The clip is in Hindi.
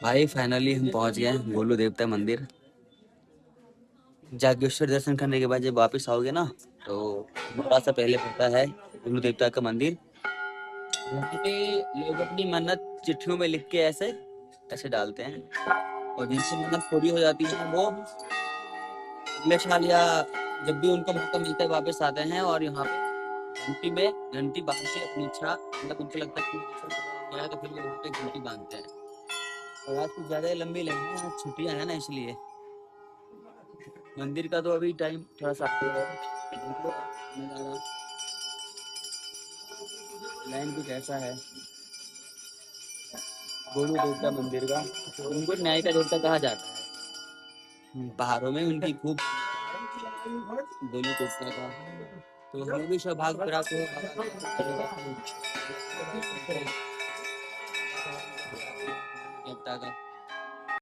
भाई फाइनली हम पहुंच गए हैं गोलू देवता मंदिर। जागेश्वर दर्शन करने के बाद जब वापस आओगे ना, तो थोड़ा सा पहले पड़ता है गोलू देवता का मंदिर। यहाँ पे लोग अपनी मन्नत चिट्ठियों में लिख के ऐसे ऐसे डालते हैं, और जिनसे मन्नत पूरी हो जाती है वो अगले साल या जब भी उनको मौका मिलता है वापस आते हैं, और यहाँ पे घंटी बांध के अपनी इच्छा, मतलब उनको लगता है कि मेरी इच्छा पूरा हो गया है, तो फिर वो वहाँ पे घंटी बांधते हैं। और आज कुछ ज्यादा ही लंबी लगी है, आज छुट्टियां है ना, इसलिए मंदिर का तो अभी टाइम थोड़ा सा आगे है। देख लो नजारा, लाइन कुछ ऐसा है गोलू देवता मंदिर का। तो उनको न्याय का देवता कहा जाता है। पहाड़ों में उनकी खूब गोलू देवता का। तो हमें भी सौभाग्य प्राप्त हो देवता का।